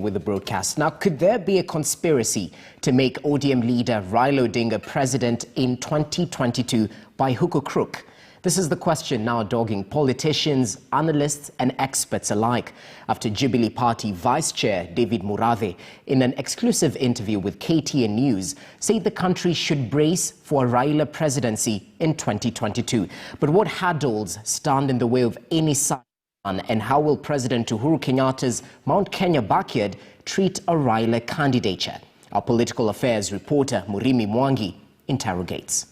with the broadcast. Now, could there be a conspiracy to make ODM leader Raila Odinga president in 2022 by hook or crook? This is the question now dogging politicians, analysts and experts alike after Jubilee Party Vice Chair David Murathe, in an exclusive interview with KTN News, said the country should brace for a Raila presidency in 2022. But what hurdles stand in the way of any such plan, and how will President Uhuru Kenyatta's Mount Kenya backyard treat a Raila candidature? Our political affairs reporter Murimi Mwangi interrogates.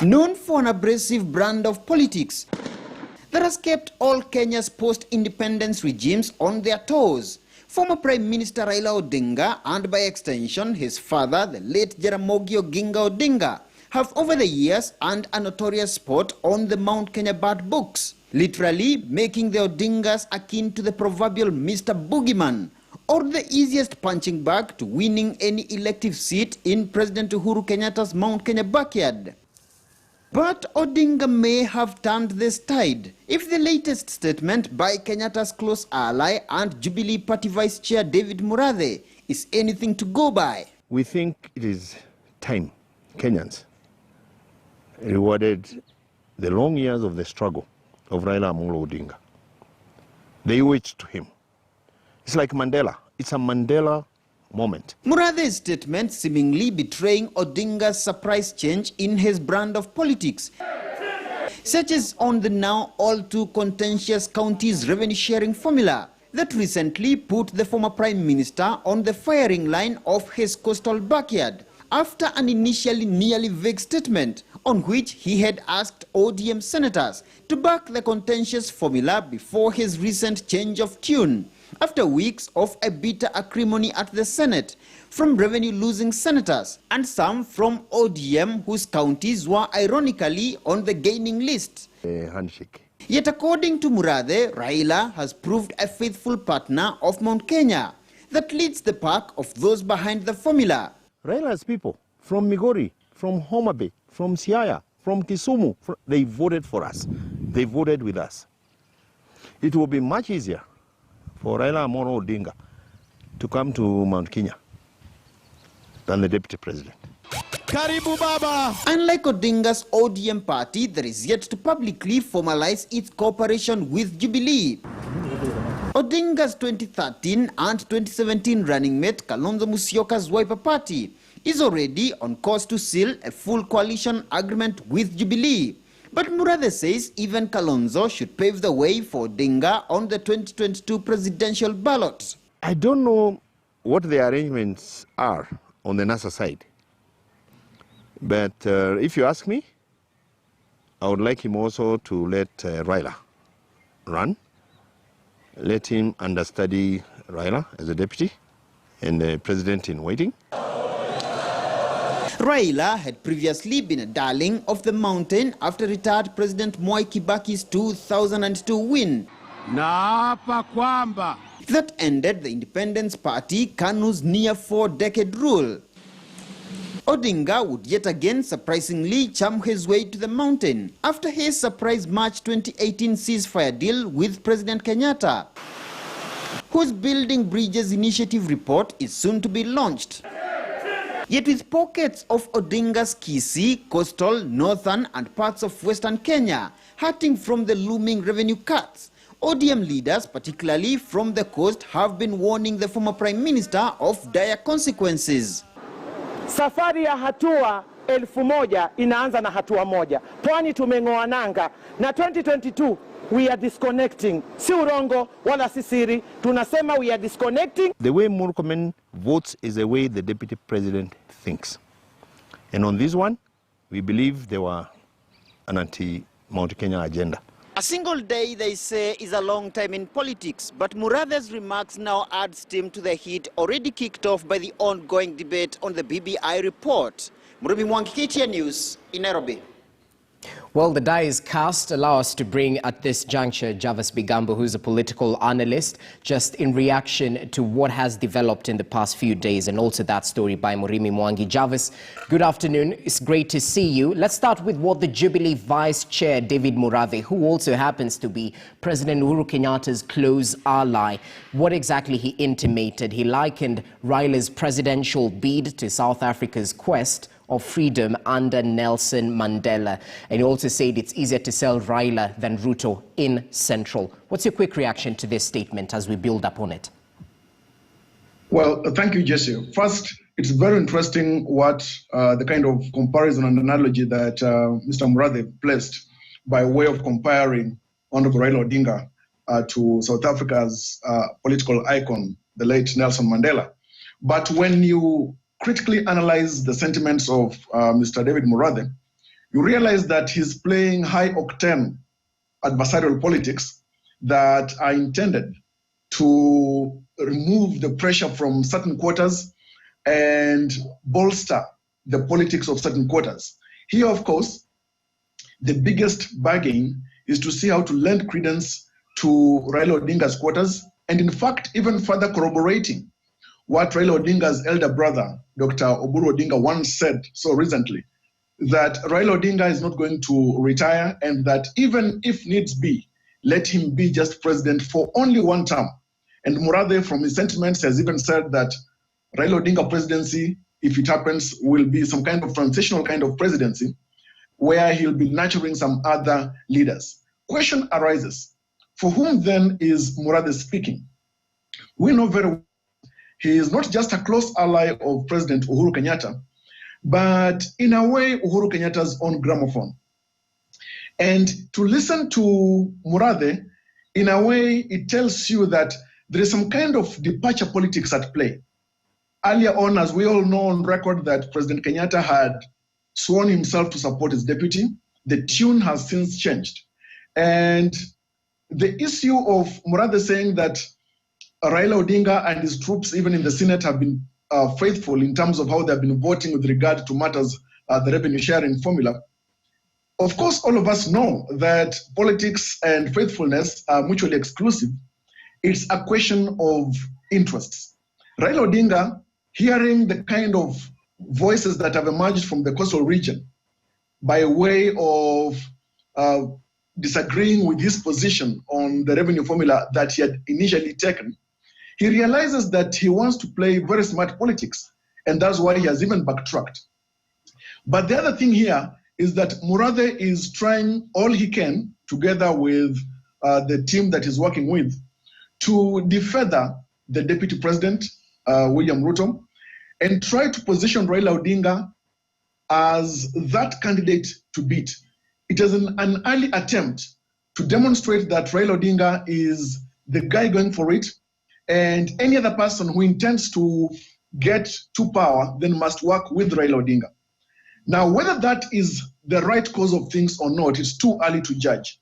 Known for an abrasive brand of politics that has kept all Kenya's post-independence regimes on their toes, former Prime Minister Raila Odinga and by extension his father, the late Jaramogi Oginga Odinga, have over the years earned a notorious spot on the Mount Kenya bad books, literally making the Odingas akin to the proverbial Mr. Boogeyman, or the easiest punching bag to winning any elective seat in President Uhuru Kenyatta's Mount Kenya backyard. But Odinga may have turned this tide if the latest statement by Kenyatta's close ally and Jubilee Party Vice Chair David Murathe is anything to go by. We think it is time Kenyans rewarded the long years of the struggle of Raila Amolo Odinga. They owe it to him. It's like Mandela. It's a Mandela moment. Murathe's statement seemingly betraying Odinga's surprise change in his brand of politics, such as on the now all too contentious county's revenue sharing formula that recently put the former Prime Minister on the firing line of his coastal backyard after an initially nearly vague statement on which he had asked ODM senators to back the contentious formula before his recent change of tune, after weeks of a bitter acrimony at the Senate from revenue-losing senators and some from ODM whose counties were ironically on the gaining list. A handshake. Yet according to Murathe, Raila has proved a faithful partner of Mount Kenya that leads the pack of those behind the formula. Raila's people from Migori, from Homa Bay, from Siaya, from Kisumu, they voted for us. They voted with us. It will be much easier for Raila Amolo Odinga to come to Mount Kenya than the deputy president. Karibu Baba! Unlike Odinga's ODM party, that is yet to publicly formalize its cooperation with Jubilee, Odinga's 2013 and 2017 running mate Kalonzo Musyoka's Wiper Party is already on course to seal a full coalition agreement with Jubilee. But Murathe says even Kalonzo should pave the way for Odinga on the 2022 presidential ballot. I don't know what the arrangements are on the NASA side. But if you ask me, I would like him also to let Raila run. Let him understudy Raila as a deputy and the president in waiting. Raila had previously been a darling of the mountain after retired President Mwai Kibaki's 2002 win. That ended the Independence Party KANU's near 4-decade rule. Odinga would yet again surprisingly charm his way to the mountain after his surprise March 2018 ceasefire deal with President Kenyatta, whose Building Bridges Initiative report is soon to be launched. Yet with pockets of Odinga's Kisii, coastal, northern and parts of western Kenya hurting from the looming revenue cuts, ODM leaders, particularly from the coast, have been warning the former Prime Minister of dire consequences. Safari ya hatua 1000 inaanza na hatua moja. Pwani tumeng'oa nanga na 2022 we are disconnecting. Si urongo wala si siri, tunasema we are disconnecting. The way Murkomen votes is the way the deputy president thinks. And on this one, we believe there were an anti-Mount Kenya agenda. A single day, they say, is a long time in politics, but Murathe's remarks now add steam to the heat already kicked off by the ongoing debate on the BBI report. Murimi Mwangi, KTN News in Nairobi. Well, the die is cast. Allow us to bring at this juncture Javas Bigambo, who's a political analyst, just in reaction to what has developed in the past few days, and also that story by Murimi Mwangi. Javas, good afternoon. It's great to see you. Let's start with what the Jubilee Vice Chair, David Murathe, who also happens to be President Uhuru Kenyatta's close ally, what exactly he intimated. He likened Raila's presidential bid to South Africa's quest of freedom under Nelson Mandela. And he also said it's easier to sell Raila than Ruto in Central. What's your quick reaction to this statement as we build up on it? Well, thank you, Jesse. First, it's very interesting what the kind of comparison and analogy that Mr. Murathe placed by way of comparing Honorable Raila Odinga to South Africa's political icon, the late Nelson Mandela. But when you critically analyze the sentiments of Mr. David Murathe, you realize that he's playing high-octane adversarial politics that are intended to remove the pressure from certain quarters and bolster the politics of certain quarters. Here, of course, the biggest bargain is to see how to lend credence to Raila Odinga's quarters, and in fact, even further corroborating what Raila Odinga's elder brother, Dr. Uhuru Odinga, once said so recently, that Raila Odinga is not going to retire, and that even if needs be, let him be just president for only one term. And Murathe, from his sentiments, has even said that Raila Odinga presidency, if it happens, will be some kind of transitional kind of presidency where he'll be nurturing some other leaders. Question arises, for whom then is Murathe speaking? We know very well he is not just a close ally of President Uhuru Kenyatta, but in a way, Uhuru Kenyatta's own gramophone. And to listen to Murathe, in a way, it tells you that there is some kind of departure politics at play. Earlier on, as we all know on record, that President Kenyatta had sworn himself to support his deputy. The tune has since changed. And the issue of Murathe saying that Raila Odinga and his troops, even in the Senate, have been faithful in terms of how they've been voting with regard to matters, the revenue sharing formula. Of course, all of us know that politics and faithfulness are mutually exclusive. It's a question of interests. Raila Odinga, hearing the kind of voices that have emerged from the coastal region by way of disagreeing with his position on the revenue formula that he had initially taken, he realizes that he wants to play very smart politics, and that's why he has even backtracked. But the other thing here is that Murathe is trying all he can, together with the team that he's working with, to defeather the deputy president, William Ruto, and try to position Raila Odinga as that candidate to beat. It is an early attempt to demonstrate that Raila Odinga is the guy going for it, and any other person who intends to get to power then must work with Raila Odinga. Now, whether that is the right cause of things or not, it's too early to judge.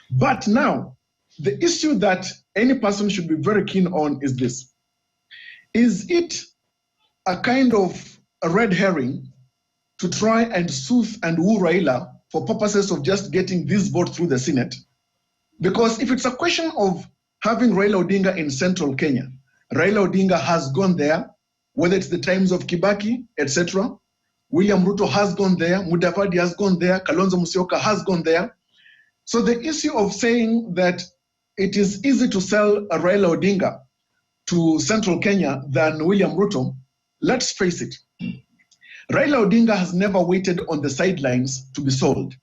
But now, the issue that any person should be very keen on is this. Is it a kind of a red herring to try and soothe and woo Raila for purposes of just getting this vote through the Senate? Because if it's a question of having Raila Odinga in central Kenya, Raila Odinga has gone there, whether it's the times of Kibaki, etc. William Ruto has gone there, Mudavadi has gone there, Kalonzo Musyoka has gone there. So the issue of saying that it is easy to sell a Raila Odinga to central Kenya than William Ruto, let's face it. Raila Odinga has never waited on the sidelines to be sold.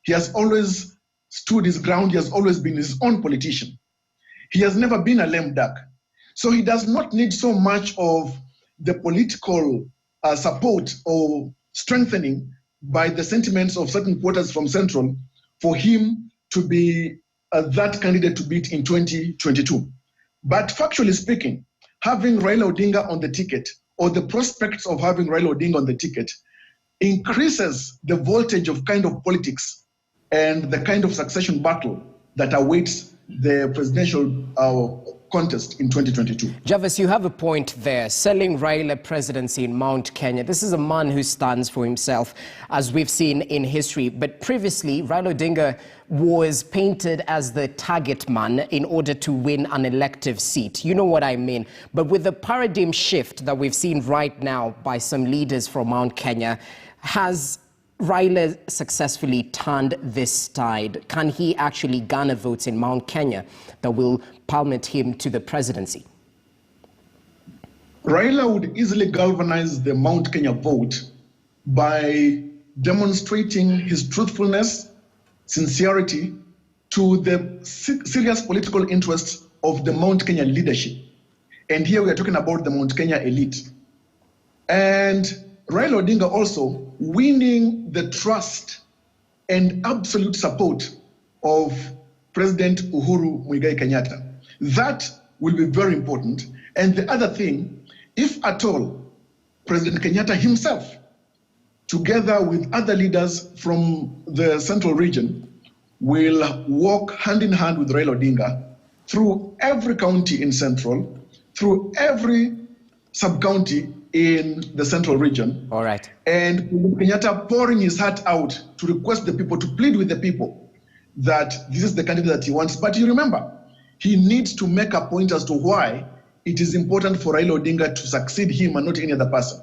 He has always stood his ground. He has always been his own politician. He has never been a lame duck. So he does not need so much of the political support or strengthening by the sentiments of certain quarters from Central for him to be that candidate to beat in 2022. But factually speaking, having Raila Odinga on the ticket, or the prospects of having Raila Odinga on the ticket, increases the voltage of kind of politics and the kind of succession battle that awaits the presidential contest in 2022. Javas, you have a point there. Selling Raila presidency in Mount Kenya. This is a man who stands for himself, as we've seen in history. But previously, Raila Odinga was painted as the target man in order to win an elective seat. You know what I mean. But with the paradigm shift that we've seen right now by some leaders from Mount Kenya, has Raila successfully turned this tide? Can he actually garner votes in Mount Kenya that will permit him to the presidency? Raila would easily galvanize the Mount Kenya vote by demonstrating his truthfulness, sincerity to the serious political interests of the Mount Kenya leadership. And here we are talking about the Mount Kenya elite. And Raila Odinga also winning the trust and absolute support of President Uhuru Kenyatta. That will be very important. And the other thing, if at all, President Kenyatta himself, together with other leaders from the central region, will walk hand in hand with Raila Odinga through every county in central, through every sub-county in the central region. All right. And Kenyatta pouring his heart out to request the people, to plead with the people that this is the candidate that he wants. But you remember, he needs to make a point as to why it is important for Raila Odinga to succeed him and not any other person.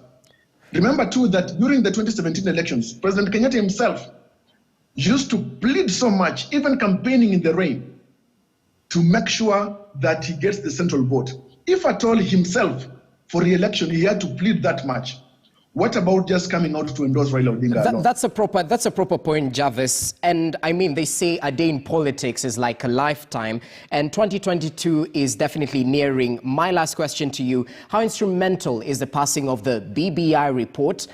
Remember too that during the 2017 elections, President Kenyatta himself used to plead so much, even campaigning in the rain, to make sure that he gets the central vote. If at all himself, for re-election, he had to plead that much. What about just coming out to endorse Raila Odinga alone? That's a proper point, Javas. And I mean, they say a day in politics is like a lifetime, and 2022 is definitely nearing. My last question to you: how instrumental is the passing of the BBI report,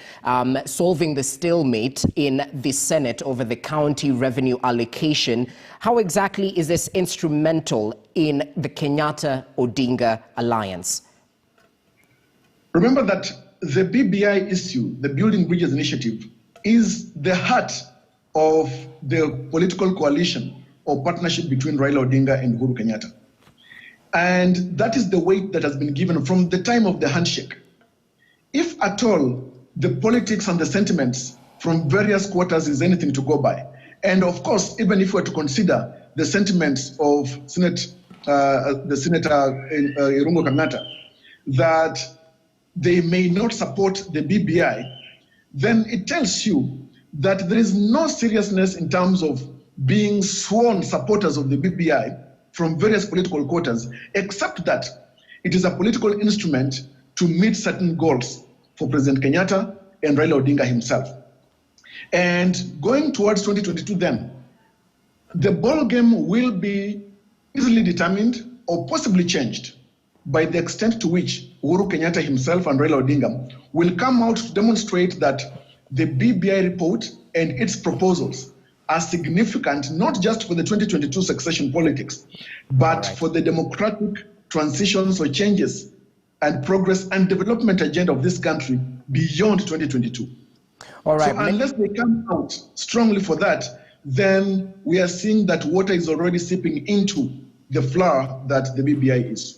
solving the stalemate in the Senate over the county revenue allocation? How exactly is this instrumental in the Kenyatta-Odinga alliance? Remember that the BBI issue, the Building Bridges Initiative, is the heart of the political coalition or partnership between Raila Odinga and Uhuru Kenyatta. And that is the weight that has been given from the time of the handshake. If at all the politics and the sentiments from various quarters is anything to go by, and of course, even if we were to consider the sentiments of the Senator Irungo Kang'ata, that they may not support the BBI, then it tells you that there is no seriousness in terms of being sworn supporters of the BBI from various political quarters, except that it is a political instrument to meet certain goals for President Kenyatta and Raila Odinga himself. And going towards 2022 then, the ball game will be easily determined or possibly changed by the extent to which Uhuru Kenyatta himself and Raila Odinga will come out to demonstrate that the BBI report and its proposals are significant, not just for the 2022 succession politics, but for the democratic transitions or changes and progress and development agenda of this country beyond 2022. All right. So unless they come out strongly for that, then we are seeing that water is already seeping into the flour that the BBI is.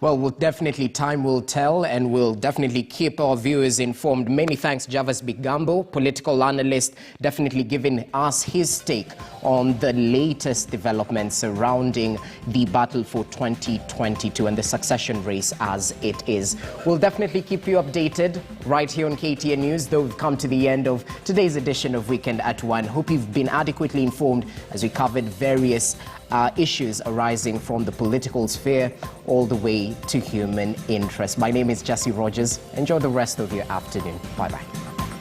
Well, time will tell, and we'll definitely keep our viewers informed. Many thanks, Javas Bigambo, political analyst, definitely giving us his take on the latest developments surrounding the battle for 2022 and the succession race as it is. We'll definitely keep you updated right here on KTN News, though we've come to the end of today's edition of Weekend at 1. Hope you've been adequately informed as we covered various issues arising from the political sphere all the way to human interest. My name is Jesse Rogers. Enjoy the rest of your afternoon. Bye-bye.